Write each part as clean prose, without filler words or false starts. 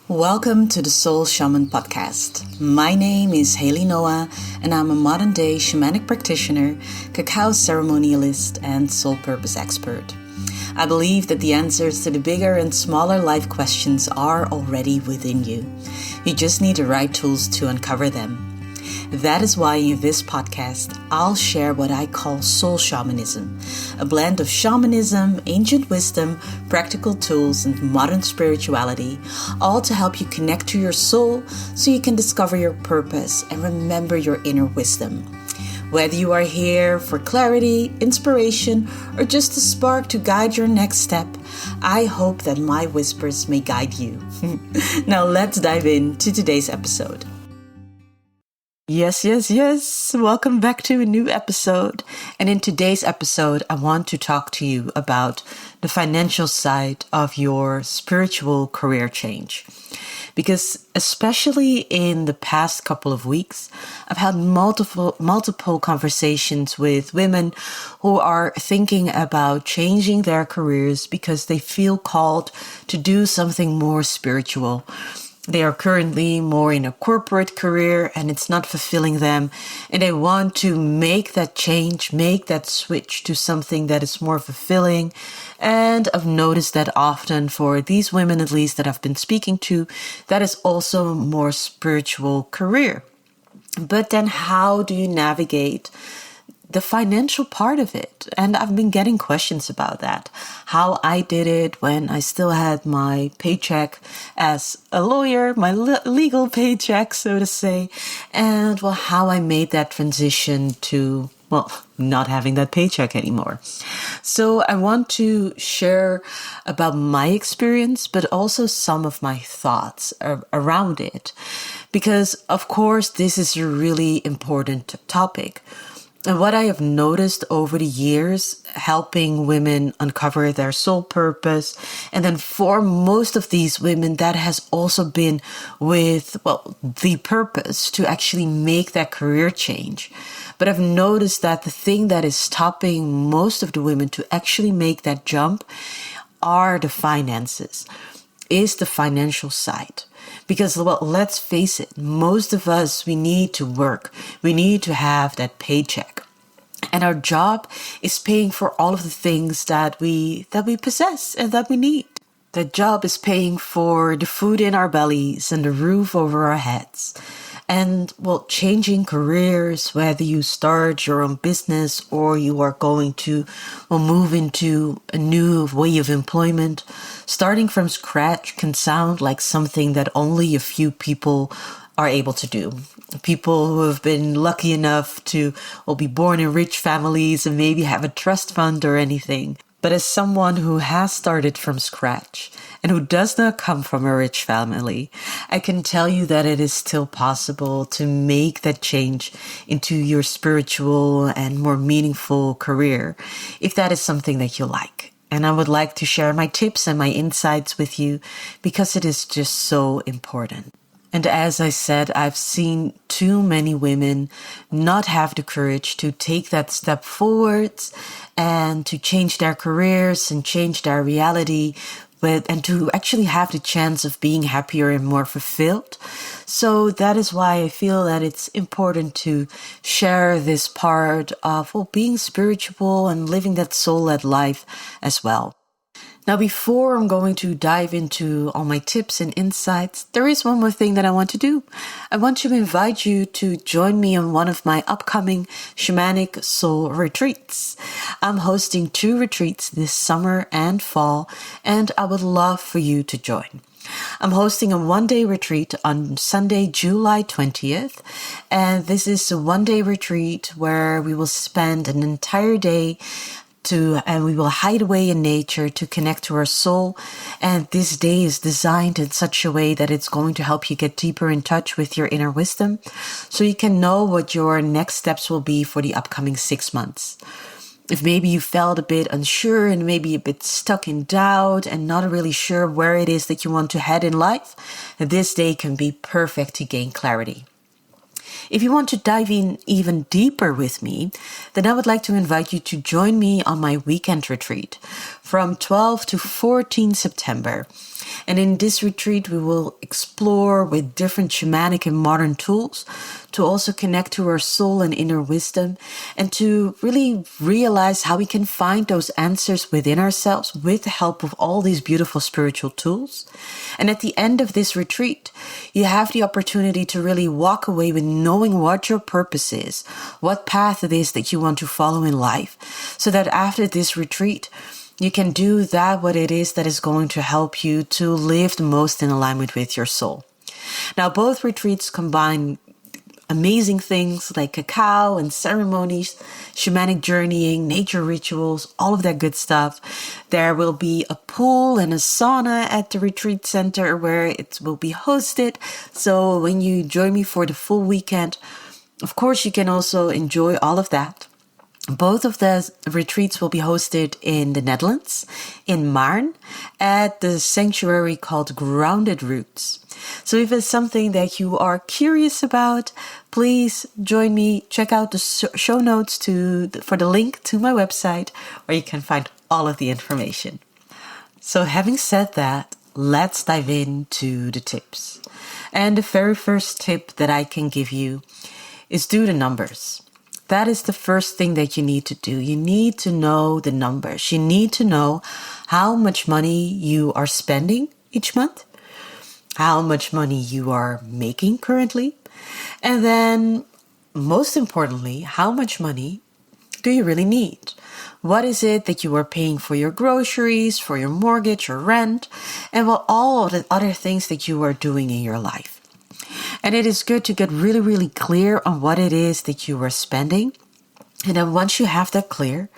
Welcome to the Soul Shaman Podcast. My name is Haley Noah, and I'm a modern-day shamanic practitioner, cacao ceremonialist, and soul purpose expert. I believe that the answers to the bigger and smaller life questions are already within you. You just need the right tools to uncover them. That is why in this podcast, I'll share what I call soul shamanism, a blend of shamanism, ancient wisdom, practical tools, and modern spirituality, all to help you connect to your soul so you can discover your purpose and remember your inner wisdom. Whether you are here for clarity, inspiration, or just a spark to guide your next step, I hope that my whispers may guide you. Now let's dive into today's episode. Yes. Welcome back to a new episode. And in today's episode, I want to talk to you about the financial side of your spiritual career change. Because especially in the past couple of weeks, I've had multiple conversations with women who are thinking about changing their careers because they feel called to do something more spiritual. They are currently more in a corporate career and it's not fulfilling them. And they want to make that change, make that switch to something that is more fulfilling. And I've noticed that often for these women, at least that I've been speaking to, that is also a more spiritual career. But then how do you navigate the financial part of it? And I've been getting questions about that. How I did it when I still had my paycheck as a lawyer, my legal paycheck, so to say. And how I made that transition to, not having that paycheck anymore. So I want to share about my experience, but also some of my thoughts around it. Because of course, this is a really important topic. And what I have noticed over the years, helping women uncover their soul purpose, and then for most of these women, that has also been with, the purpose to actually make that career change. But I've noticed that the thing that is stopping most of the women to actually make that jump are the finances, is the financial side. Because, let's face it, most of us, we need to work. We need to have that paycheck. And our job is paying for all of the things that we possess and that we need. That job is paying for the food in our bellies and the roof over our heads. And, changing careers, whether you start your own business or you are going to move into a new way of employment, starting from scratch can sound like something that only a few people are able to do. People who have been lucky enough to be born in rich families and maybe have a trust fund or anything. But as someone who has started from scratch and who does not come from a rich family, I can tell you that it is still possible to make that change into your spiritual and more meaningful career, if that is something that you like. And I would like to share my tips and my insights with you because it is just so important. And as I said, I've seen too many women not have the courage to take that step forwards and to change their careers and change their reality and to actually have the chance of being happier and more fulfilled. So that is why I feel that it's important to share this part of being spiritual and living that soul-led life as well. Now, before I'm going to dive into all my tips and insights, there is one more thing that I want to do. I want to invite you to join me on one of my upcoming shamanic soul retreats. I'm hosting 2 retreats this summer and fall, and I would love for you to join. I'm hosting a 1-day retreat on Sunday, July 20th. And this is a 1-day retreat where we will spend an entire day and we will hide away in nature to connect to our soul. And this day is designed in such a way that it's going to help you get deeper in touch with your inner wisdom so you can know what your next steps will be for the upcoming 6 months. If maybe you felt a bit unsure and maybe a bit stuck in doubt and not really sure where it is that you want to head in life, this day can be perfect to gain clarity. If you want to dive in even deeper with me, then I would like to invite you to join me on my weekend retreat from 12 to 14 September. And in this retreat, we will explore with different shamanic and modern tools to also connect to our soul and inner wisdom, and to really realize how we can find those answers within ourselves with the help of all these beautiful spiritual tools. And at the end of this retreat, you have the opportunity to really walk away with knowing what your purpose is, what path it is that you want to follow in life, so that after this retreat, you can do what it is that is going to help you to live the most in alignment with your soul. Now, both retreats combine amazing things like cacao and ceremonies, shamanic journeying, nature rituals, all of that good stuff. There will be a pool and a sauna at the retreat center where it will be hosted. So when you join me for the full weekend, of course, you can also enjoy all of that. Both of the retreats will be hosted in the Netherlands, in Maarn, at the sanctuary called Grounded Roots. So if it's something that you are curious about, please join me. Check out the show notes for the link to my website, where you can find all of the information. So having said that, let's dive into the tips. And the very first tip that I can give you is do the numbers. That is the first thing that you need to do. You need to know the numbers. You need to know how much money you are spending each month, how much money you are making currently, and then most importantly, how much money do you really need? What is it that you are paying for your groceries, for your mortgage or rent, and all of the other things that you are doing in your life? And it is good to get really, really clear on what it is that you are spending. And then once you have that clear,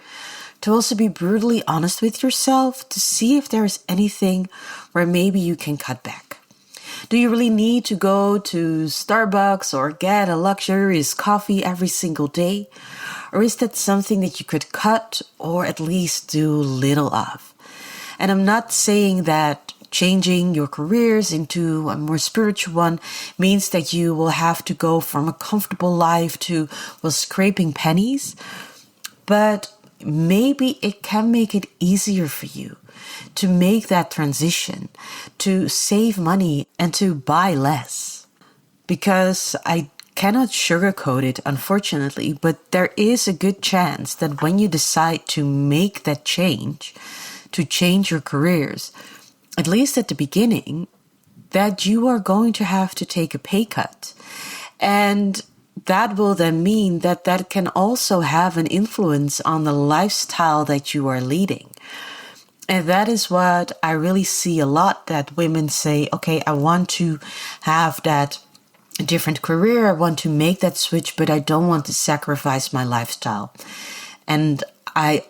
to also be brutally honest with yourself to see if there is anything where maybe you can cut back. Do you really need to go to Starbucks or get a luxurious coffee every single day? Or is that something that you could cut or at least do little of? And I'm not saying that changing your careers into a more spiritual one means that you will have to go from a comfortable life to, scraping pennies. But maybe it can make it easier for you to make that transition, to save money and to buy less. Because I cannot sugarcoat it, unfortunately, but there is a good chance that when you decide to make that change, to change your careers, at least at the beginning, that you are going to have to take a pay cut. And that will then mean that can also have an influence on the lifestyle that you are leading. And that is what I really see a lot, that women say, okay, I want to have that different career, I want to make that switch, but I don't want to sacrifice my lifestyle. And I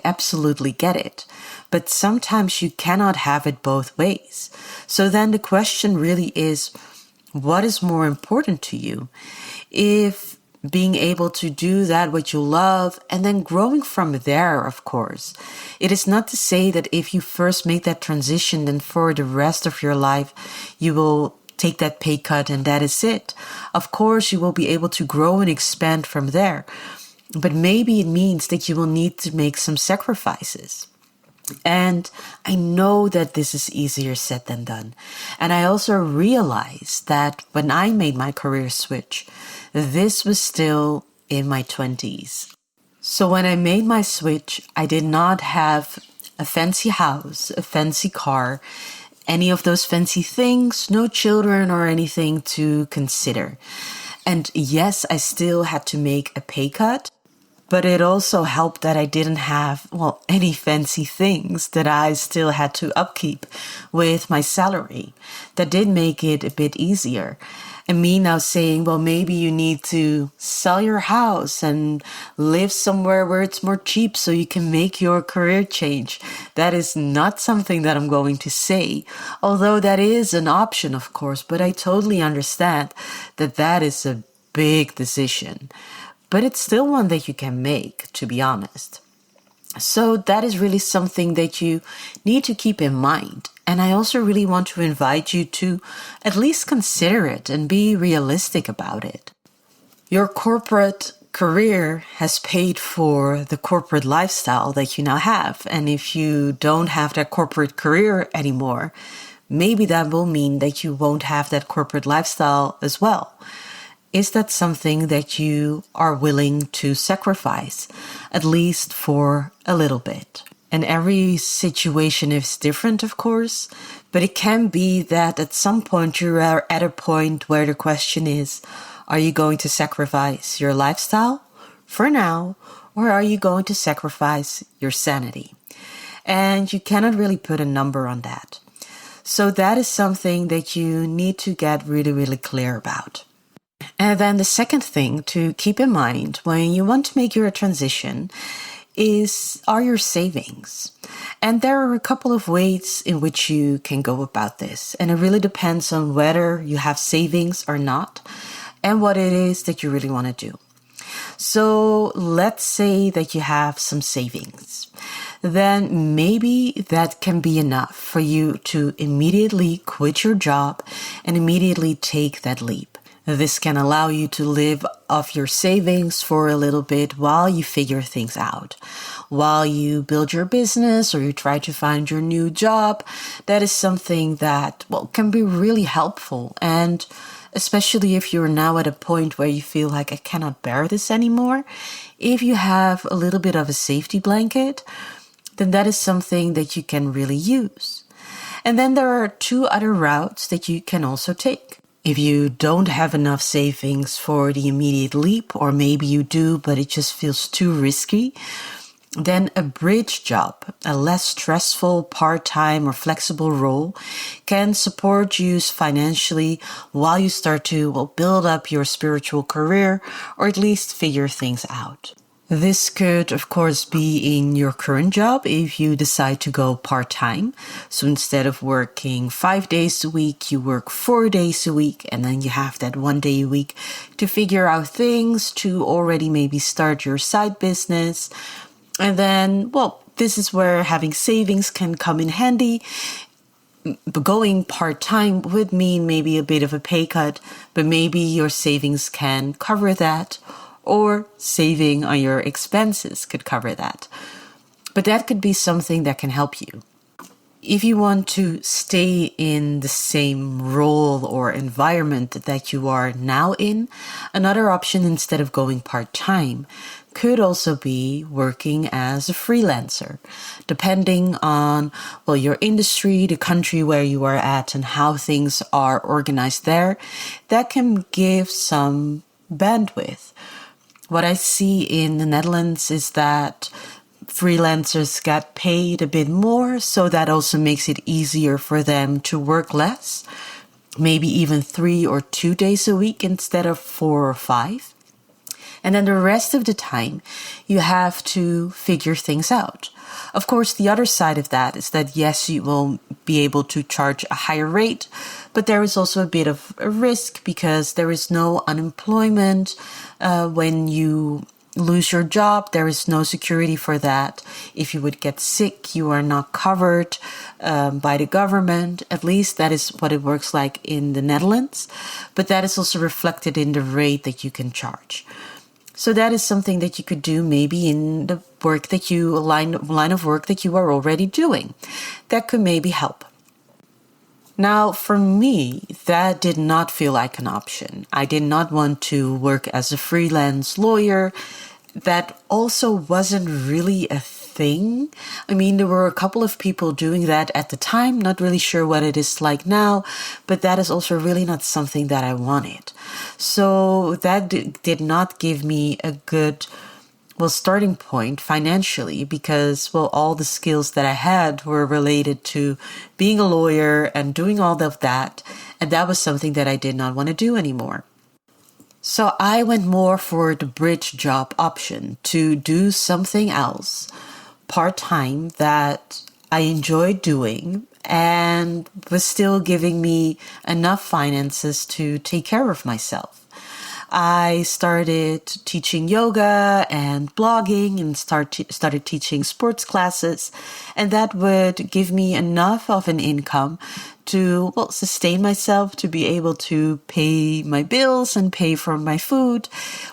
absolutely get it. But sometimes you cannot have it both ways. So then the question really is, what is more important to you? If being able to do that what you love and then growing from there, of course. It is not to say that if you first make that transition, then for the rest of your life, you will take that pay cut and that is it. Of course, you will be able to grow and expand from there. But maybe it means that you will need to make some sacrifices. And I know that this is easier said than done. And I also realized that when I made my career switch, this was still in my 20s. So when I made my switch, I did not have a fancy house, a fancy car, any of those fancy things, no children or anything to consider. And yes, I still had to make a pay cut. But it also helped that I didn't have, any fancy things that I still had to upkeep with my salary. That did make it a bit easier. And me now saying, maybe you need to sell your house and live somewhere where it's more cheap so you can make your career change. That is not something that I'm going to say. Although that is an option, of course, but I totally understand that is a big decision. But it's still one that you can make, to be honest. So that is really something that you need to keep in mind. And I also really want to invite you to at least consider it and be realistic about it. Your corporate career has paid for the corporate lifestyle that you now have. And if you don't have that corporate career anymore, maybe that will mean that you won't have that corporate lifestyle as well. Is that something that you are willing to sacrifice, at least for a little bit? And every situation is different, of course, but it can be that at some point you are at a point where the question is, are you going to sacrifice your lifestyle for now, or are you going to sacrifice your sanity? And you cannot really put a number on that. So that is something that you need to get really, really clear about. And then the second thing to keep in mind when you want to make your transition are your savings. And there are a couple of ways in which you can go about this. And it really depends on whether you have savings or not and what it is that you really want to do. So let's say that you have some savings. Then maybe that can be enough for you to immediately quit your job and immediately take that leap. This can allow you to live off your savings for a little bit while you figure things out. While you build your business or you try to find your new job, that is something that, can be really helpful. And especially if you're now at a point where you feel like I cannot bear this anymore, if you have a little bit of a safety blanket, then that is something that you can really use. And then there are two other routes that you can also take. If you don't have enough savings for the immediate leap, or maybe you do, but it just feels too risky, then a bridge job, a less stressful part-time or flexible role, can support you financially while you start to build up your spiritual career, or at least figure things out. This could, of course, be in your current job if you decide to go part-time. So instead of working 5 days a week, you work 4 days a week, and then you have that 1 day a week to figure out things, to already maybe start your side business. And then, this is where having savings can come in handy. Going part-time would mean maybe a bit of a pay cut, but maybe your savings can cover that. Or saving on your expenses could cover that. But that could be something that can help you. If you want to stay in the same role or environment that you are now in, another option instead of going part-time could also be working as a freelancer, depending on, your industry, the country where you are at, and how things are organized there. That can give some bandwidth. What I see in the Netherlands is that freelancers get paid a bit more, so that also makes it easier for them to work less, maybe even 3 or 2 days a week instead of 4 or 5. And then the rest of the time, you have to figure things out. Of course, the other side of that is that, yes, you will be able to charge a higher rate, but there is also a bit of a risk because there is no unemployment. When you lose your job, there is no security for that. If you would get sick, you are not covered by the government. At least that is what it works like in the Netherlands. But that is also reflected in the rate that you can charge. So that is something that you could do maybe in the work that line of work that you are already doing. That could maybe help. Now, for me, that did not feel like an option. I did not want to work as a freelance lawyer. That also wasn't really a thing. I mean, there were a couple of people doing that at the time, not really sure what it is like now, but that is also really not something that I wanted. So that did not give me a good starting point financially because, all the skills that I had were related to being a lawyer and doing all of that. And that was something that I did not want to do anymore. So I went more for the bridge job option to do something else part-time that I enjoyed doing and was still giving me enough finances to take care of myself. I started teaching yoga and blogging and started teaching sports classes. And that would give me enough of an income to, sustain myself, to be able to pay my bills and pay for my food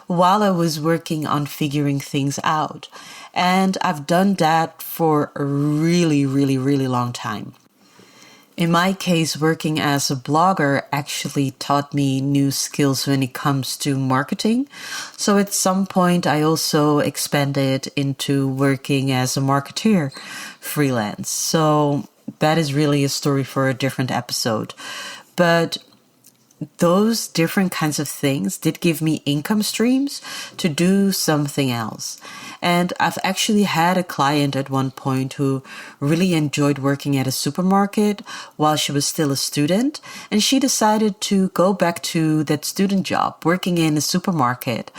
while I was working on figuring things out. And I've done that for a really, really, really long time. In my case, working as a blogger actually taught me new skills when it comes to marketing. So at some point, I also expanded into working as a marketeer freelance. So that is really a story for a different episode. But those different kinds of things did give me income streams to do something else. And I've actually had a client at one point who really enjoyed working at a supermarket while she was still a student. And she decided to go back to that student job, working in a supermarket,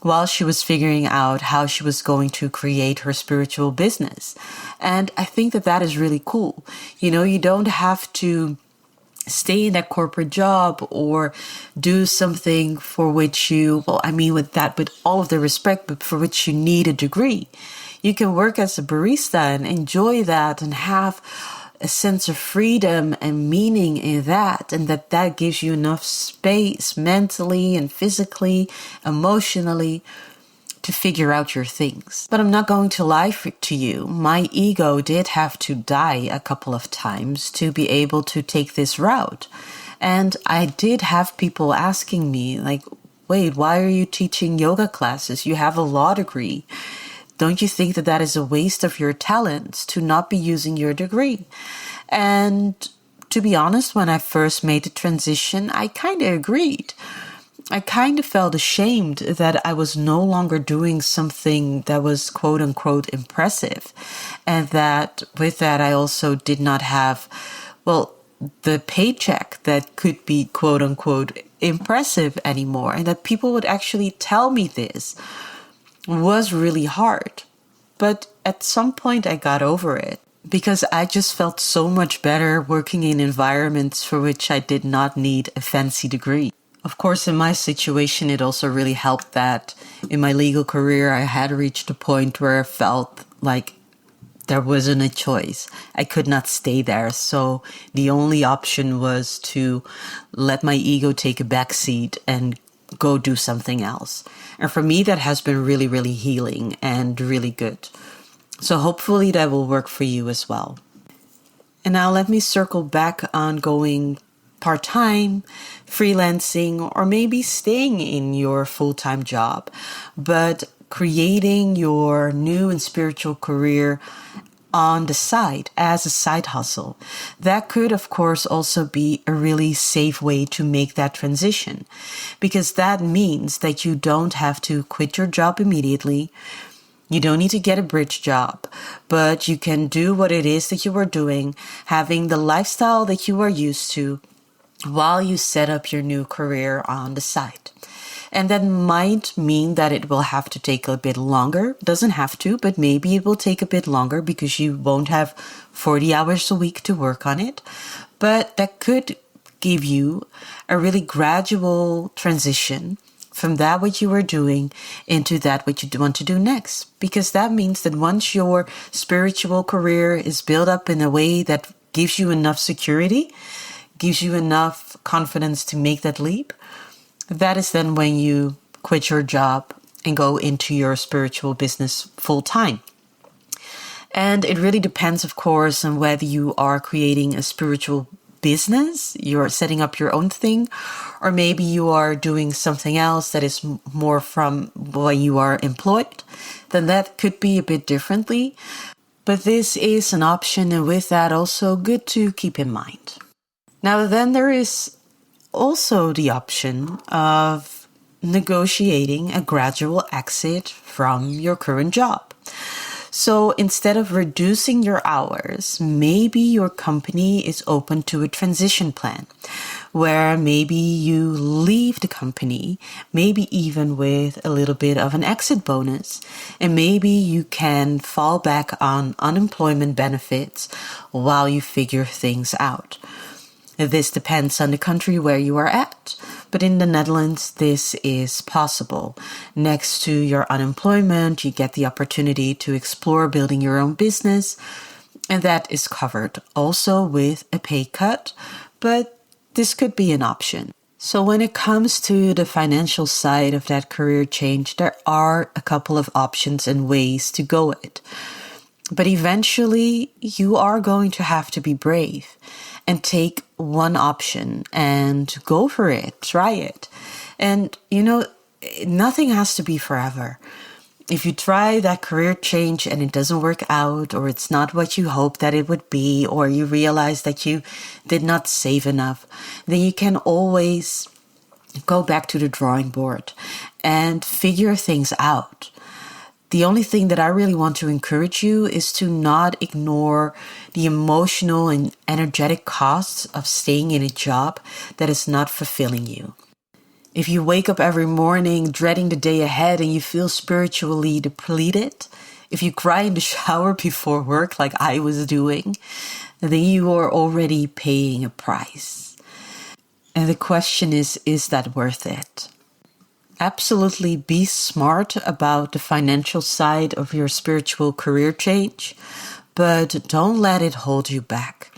while she was figuring out how she was going to create her spiritual business. And I think that that is really cool. You don't have to stay in that corporate job or do something for which you, with all of the respect, but for which you need a degree. You can work as a barista and enjoy that and have a sense of freedom and meaning in that, and that gives you enough space mentally and physically, emotionally, to figure out your things. But I'm not going to lie to you. My ego did have to die a couple of times to be able to take this route. And I did have people asking me, like, wait, why are you teaching yoga classes? You have a law degree. Don't you think that that is a waste of your talents to not be using your degree? And to be honest, when I first made the transition, I kind of agreed. I kind of felt ashamed that I was no longer doing something that was quote unquote impressive. And that with that, I also did not have, the paycheck that could be quote unquote impressive anymore. And that people would actually tell me this was really hard. But at some point I got over it because I just felt so much better working in environments for which I did not need a fancy degree. Of course, in my situation, it also really helped that in my legal career, I had reached a point where I felt like there wasn't a choice. I could not stay there. So the only option was to let my ego take a backseat and go do something else. And for me, that has been really, really healing and really good. So hopefully that will work for you as well. And now let me circle back on going part-time, freelancing, or maybe staying in your full-time job, but creating your new and spiritual career on the side as a side hustle. That could, of course, also be a really safe way to make that transition, because that means that you don't have to quit your job immediately. You don't need to get a bridge job, but you can do what it is that you are doing, having the lifestyle that you are used to, while you set up your new career on the side. And that might mean that it will have to take a bit longer. Doesn't have to, but maybe it will take a bit longer because you won't have 40 hours a week to work on it. But that could give you a really gradual transition from that what you are doing into that what you want to do next. Because that means that once your spiritual career is built up in a way that gives you enough security, gives you enough confidence to make that leap, that is then when you quit your job and go into your spiritual business full time. And it really depends, of course, on whether you are creating a spiritual business, you're setting up your own thing, or maybe you are doing something else that is more from when you are employed. Then that could be a bit differently. But this is an option, and with that also good to keep in mind. Now, then there is also the option of negotiating a gradual exit from your current job. So instead of reducing your hours, maybe your company is open to a transition plan where maybe you leave the company, maybe even with a little bit of an exit bonus, and maybe you can fall back on unemployment benefits while you figure things out. This depends on the country where you are at, But in the Netherlands, this is possible. Next to your unemployment, you get the opportunity to explore building your own business, and that is covered also with a pay cut, but this could be an option. So when it comes to the financial side of that career change, there are a couple of options and ways to go it. But eventually, you are going to have to be brave and take one option and go for it, try it. And, nothing has to be forever. If you try that career change and it doesn't work out, or it's not what you hoped that it would be, or you realize that you did not save enough, then you can always go back to the drawing board and figure things out. The only thing that I really want to encourage you is to not ignore the emotional and energetic costs of staying in a job that is not fulfilling you. If you wake up every morning dreading the day ahead and you feel spiritually depleted, if you cry in the shower before work like I was doing, then you are already paying a price. And the question is that worth it? Absolutely be smart about the financial side of your spiritual career change, but don't let it hold you back.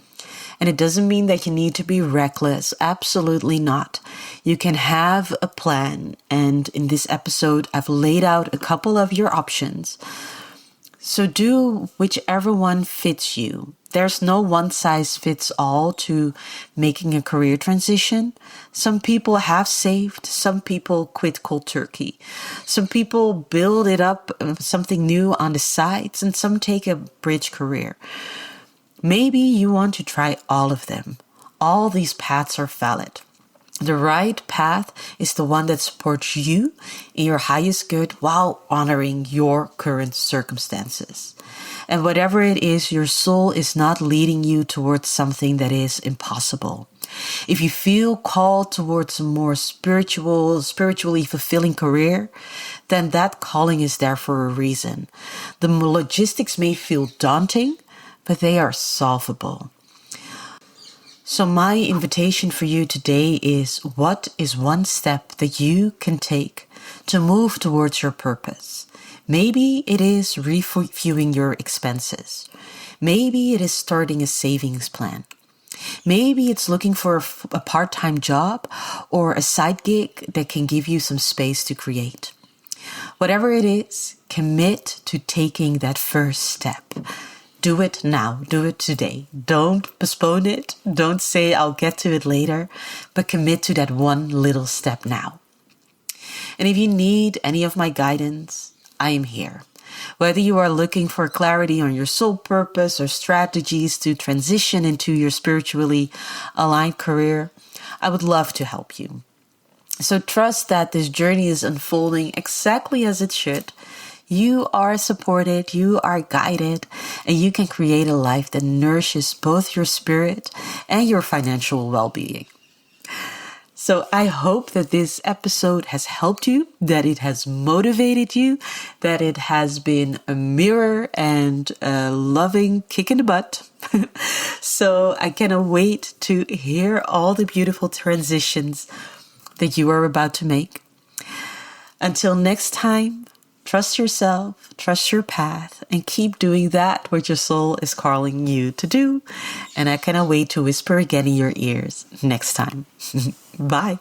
And it doesn't mean that you need to be reckless. Absolutely not. You can have a plan. And in this episode, I've laid out a couple of your options. So do whichever one fits you. There's no one size fits all to making a career transition. Some people have saved. Some people quit cold turkey. Some people build it up, something new on the sides, and some take a bridge career. Maybe you want to try all of them. All these paths are valid. The right path is the one that supports you in your highest good while honoring your current circumstances. And whatever it is, your soul is not leading you towards something that is impossible. If you feel called towards a more spiritually fulfilling career, then that calling is there for a reason. The logistics may feel daunting, but they are solvable. So my invitation for you today is, what is one step that you can take to move towards your purpose? Maybe it is reviewing your expenses. Maybe it is starting a savings plan. Maybe it's looking for a part-time job or a side gig that can give you some space to create. Whatever it is, commit to taking that first step. Do it now. Do it today. Don't postpone it. Don't say I'll get to it later, but commit to that one little step now. And if you need any of my guidance, I am here. Whether you are looking for clarity on your soul purpose or strategies to transition into your spiritually aligned career, I would love to help you. So trust that this journey is unfolding exactly as it should. You are supported, you are guided, and you can create a life that nourishes both your spirit and your financial well-being. So I hope that this episode has helped you, that it has motivated you, that it has been a mirror and a loving kick in the butt. So I cannot wait to hear all the beautiful transitions that you are about to make. Until next time, trust yourself, trust your path, and keep doing that what your soul is calling you to do. And I cannot wait to whisper again in your ears next time. Bye.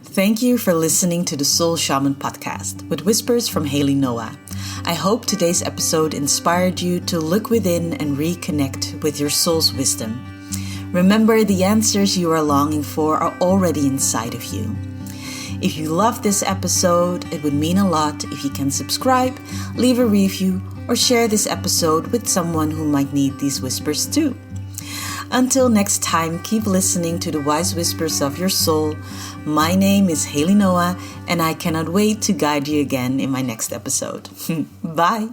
Thank you for listening to the Soul Shaman podcast with whispers from Haley Noah. I hope today's episode inspired you to look within and reconnect with your soul's wisdom. Remember, the answers you are longing for are already inside of you. If you loved this episode, it would mean a lot if you can subscribe, leave a review, or share this episode with someone who might need these whispers too. Until next time, keep listening to the wise whispers of your soul. My name is Haley Noah, and I cannot wait to guide you again in my next episode. Bye!